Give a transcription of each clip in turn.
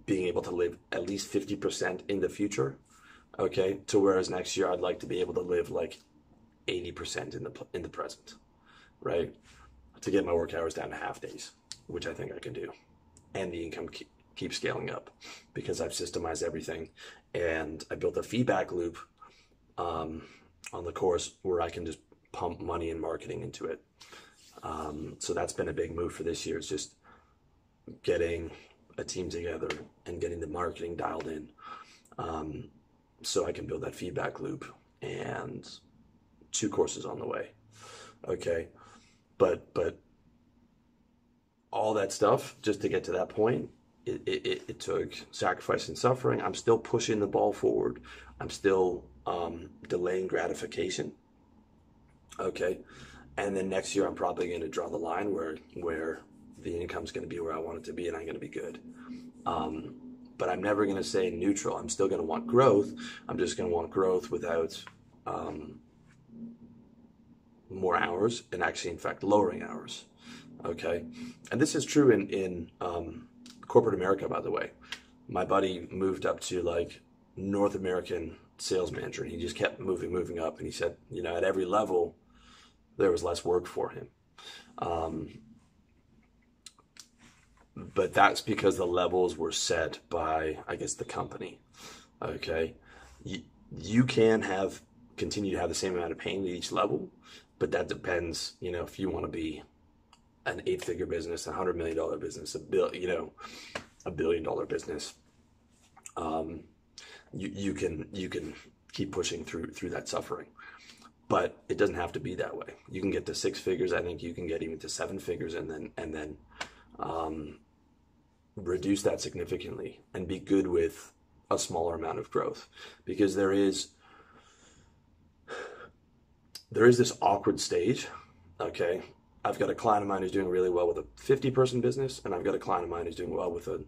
being able to live at least 50% in the future. Okay, to whereas next year I'd like to be able to live like 80% in the present, right? To get my work hours down to half days, which I think I can do, and the income keep scaling up because I've systemized everything, and I built a feedback loop on the course where I can just pump money and marketing into it. So that's been a big move for this year. Is just getting a team together and getting the marketing dialed in, so I can build that feedback loop, and 2 courses on the way. Okay, but all that stuff just to get to that point, it took sacrifice and suffering. I'm still pushing the ball forward. I'm still delaying gratification. Okay, and then next year I'm probably going to draw the line where the income's going to be where I want it to be, and I'm going to be good. But I'm never going to say neutral. I'm still going to want growth. I'm just going to want growth without more hours, and actually, in fact, lowering hours. Okay, and this is true in corporate America, by the way. My buddy moved up to like North American sales manager, and he just kept moving up. And he said, you know, at every level, there was less work for him. But that's because the levels were set by, I guess, the company. Okay, you can continue to have the same amount of pain at each level, but that depends. You know, if you want to be an 8-figure business, $100 million business, $1 billion business, you can keep pushing through that suffering. But it doesn't have to be that way. You can get to 6 figures. I think you can get even to 7 figures, and then reduce that significantly and be good with a smaller amount of growth, because there is this awkward stage. Okay, I've got a client of mine who's doing really well with a 50-person business, and I've got a client of mine who's doing well with a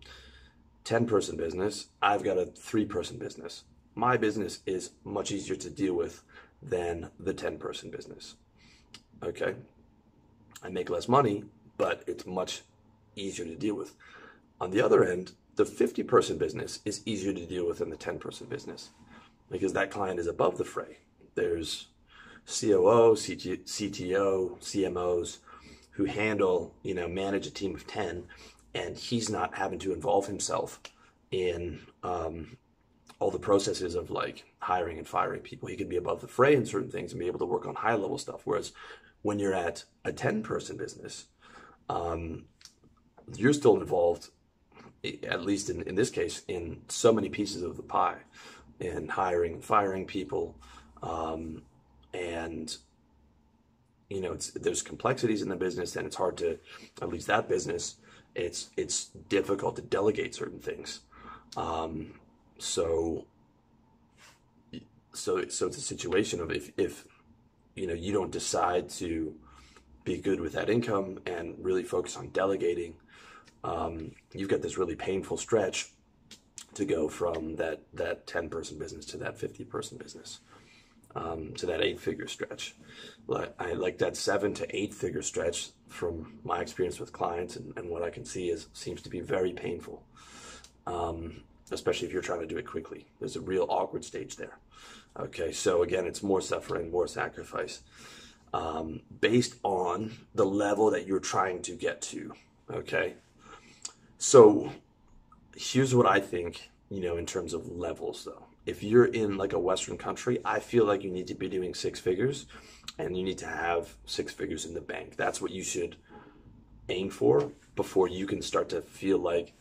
10-person business. I've got a 3-person business. My business is much easier to deal with than the 10-person business. Okay, I make less money, but it's much easier to deal with. On the other end, the 50-person business is easier to deal with than the 10-person business, because that client is above the fray. There's COO, CTO, CMOs who manage a team of 10, and he's not having to involve himself in all the processes of like hiring and firing people. He could be above the fray in certain things and be able to work on high level stuff. Whereas when you're at a 10-person business, you're still involved, at least in this case, in so many pieces of the pie, in hiring and firing people. And there's complexities in the business, and it's hard to, at least that business, it's difficult to delegate certain things. So it's a situation of if you don't decide to be good with that income and really focus on delegating, you've got this really painful stretch to go from that 10-person business to that 50-person business, to that 8-figure stretch. I like that 7 to 8-figure stretch from my experience with clients, and what I can see seems to be very painful, especially if you're trying to do it quickly. There's a real awkward stage there. Okay, so again, it's more suffering, more sacrifice, based on the level that you're trying to get to. Okay, so here's what I think, in terms of levels though. If you're in like a Western country, I feel like you need to be doing 6 figures, and you need to have 6 figures in the bank. That's what you should aim for before you can start to feel like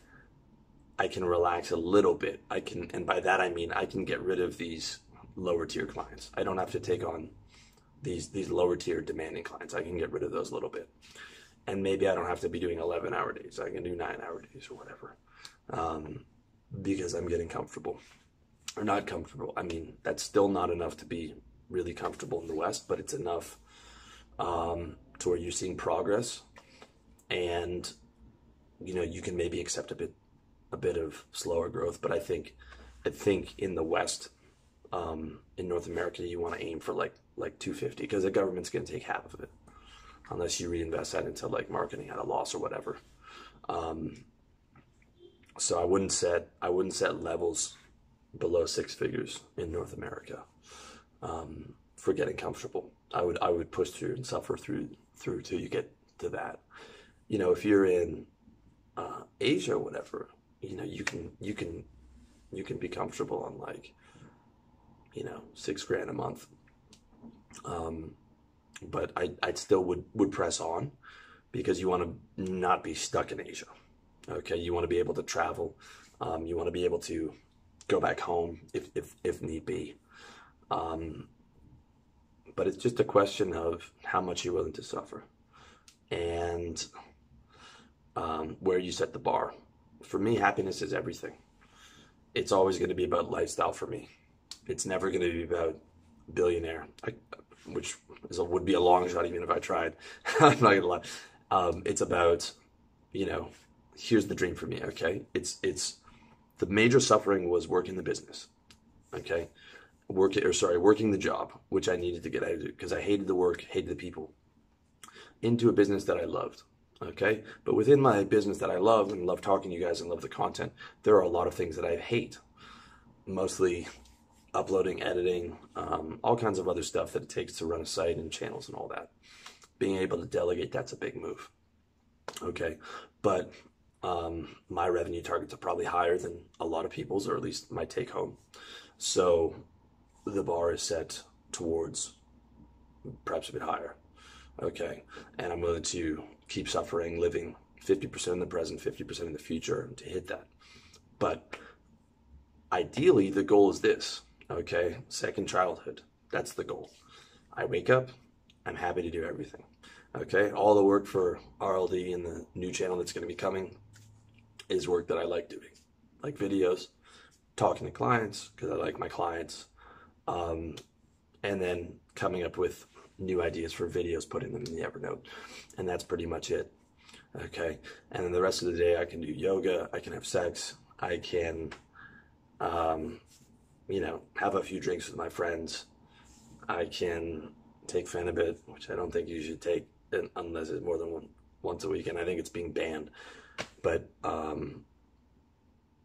I can relax a little bit. And by that I mean I can get rid of these lower tier clients. I don't have to take on these lower tier demanding clients. I can get rid of those a little bit. And maybe I don't have to be doing 11-hour days. I can do 9-hour days or whatever, because I'm getting comfortable. Or not comfortable. I mean, that's still not enough to be really comfortable in the West, but it's enough to where you're seeing progress, and you can maybe accept a bit of slower growth. But I think in the West, in North America, you want to aim for like 250, because the government's going to take half of it, unless you reinvest that into like marketing at a loss or whatever. So I wouldn't set levels below 6 figures in North America for getting comfortable. I would push through and suffer through till you get to that. You know, if you're in Asia or whatever, you know, you can be comfortable on like, you know, $6 grand a month. But I still would press on, because you want to not be stuck in Asia. Okay, you want to be able to travel. You want to be able to go back home if need be. But it's just a question of how much you're willing to suffer, and where you set the bar. For me, happiness is everything. It's always going to be about lifestyle for me. It's never going to be about billionaire, which would be a long shot even if I tried. I'm not going to lie. It's about, you know, here's the dream for me, okay? It's the major suffering was working the business, okay? Working the job, which I needed to get out of it because I hated the work, hated the people, into a business that I loved, okay? But within my business that I love and love talking to you guys and love the content, there are a lot of things that I hate, mostly uploading, editing, all kinds of other stuff that it takes to run a site and channels and all that. Being able to delegate, that's a big move, okay? But my revenue targets are probably higher than a lot of people's, or at least my take home. So the bar is set towards perhaps a bit higher, okay? And I'm willing to keep suffering, living 50% in the present, 50% in the future to hit that. But ideally, the goal is this, okay? Second childhood, that's the goal. I wake up, I'm happy to do everything, okay? All the work for RLD and the new channel that's going to be coming is work that I like doing, like videos, talking to clients because I like my clients, and then coming up with new ideas for videos, putting them in the Evernote, and that's pretty much it, okay? And then the rest of the day I can do yoga, I can have sex, I can, you know, have a few drinks with my friends, I can take Phenibut, which I don't think you should take unless it's more than once a week, and I think it's being banned. But I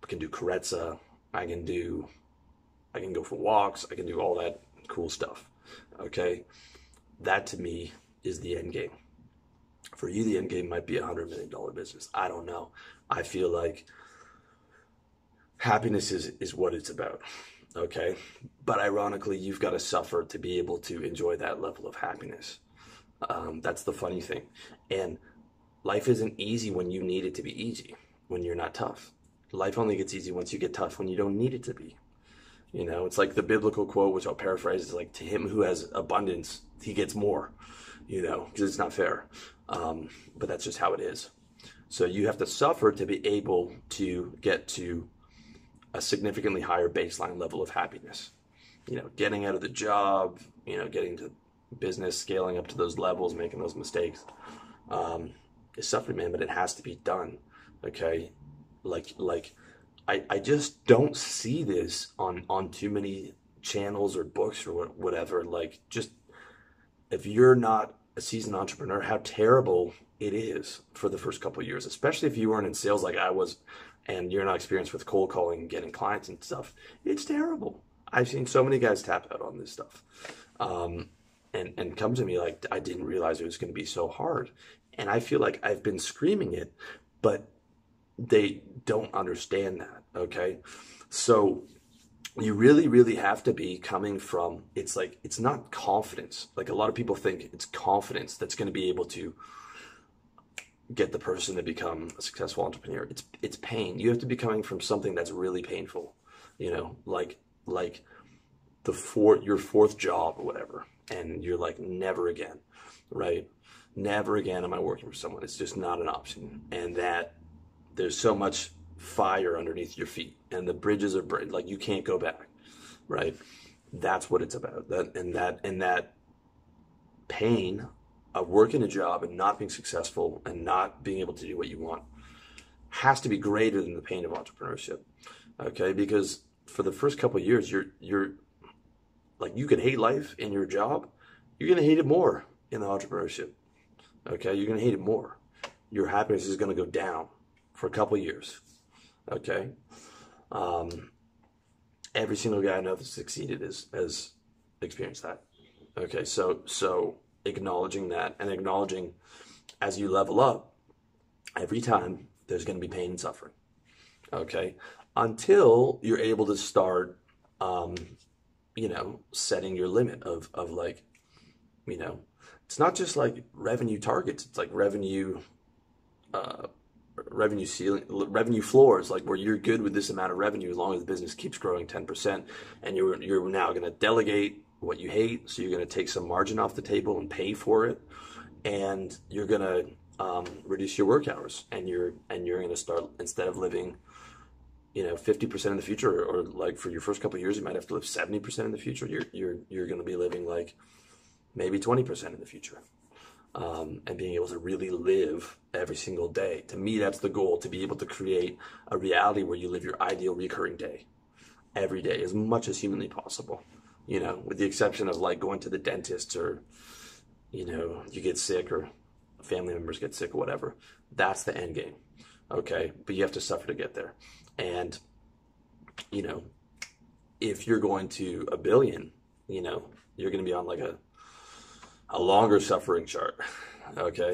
can do Karetza, I can go for walks, I can do all that cool stuff, okay? That to me is the end game. For you, the end game might be a $100 million business. I don't know. I feel like happiness is what it's about, okay? But ironically, you've got to suffer to be able to enjoy that level of happiness. That's the funny thing. And life isn't easy when you need it to be easy, when you're not tough. Life only gets easy once you get tough, when you don't need it to be. You know, it's like the biblical quote, which I'll paraphrase, is like, to him who has abundance, he gets more, you know, because it's not fair. But that's just how it is. So you have to suffer to be able to get to a significantly higher baseline level of happiness. You know, getting out of the job, you know, getting to business, scaling up to those levels, making those mistakes, is suffering, man, but it has to be done, okay? I just don't see this on too many channels or books or whatever. Like, just, if you're not a seasoned entrepreneur, how terrible it is for the first couple of years, especially if you weren't in sales like I was and you're not experienced with cold calling and getting clients and stuff. It's terrible. I've seen so many guys tap out on this stuff and come to me like, I didn't realize it was going to be so hard. And I feel like I've been screaming it, but they don't understand that, okay? So you really, really have to be coming from, it's like, it's not confidence. Like, a lot of people think it's confidence that's going to be able to get the person to become a successful entrepreneur. It's pain. You have to be coming from something that's really painful, you know, like your fourth job or whatever, and you're like, never again, right? Never again am I working for someone. It's just not an option. And that there's so much fire underneath your feet, and the bridges are like, you can't go back, right? That's what it's about. That pain of working a job and not being successful and not being able to do what you want has to be greater than the pain of entrepreneurship, okay? Because for the first couple of years, you're like, you can hate life in your job, you're gonna hate it more in the entrepreneurship, okay? You're gonna hate it more. Your happiness is gonna go down for a couple of years, Okay. Every single guy I know that succeeded has experienced that. Okay. So acknowledging that and acknowledging as you level up, every time there's going to be pain and suffering. Okay. Until you're able to start, setting your limit of like, it's not just like revenue targets. It's like revenue ceiling, revenue floors, like where you're good with this amount of revenue as long as the business keeps growing 10%, and you're now going to delegate what you hate, so you're going to take some margin off the table and pay for it, and you're going to reduce your work hours, and you're going to start, instead of living 50% in the future, or like for your first couple of years you might have to live 70% in the future, you're going to be living like maybe 20% in the future. And being able to really live every single day. To me, that's the goal, to be able to create a reality where you live your ideal recurring day every day as much as humanly possible, with the exception of like going to the dentist, or, you get sick, or family members get sick, or whatever. That's the end game. Okay. But you have to suffer to get there. And, if you're going to a billion, you're going to be on like a longer suffering chart. Okay.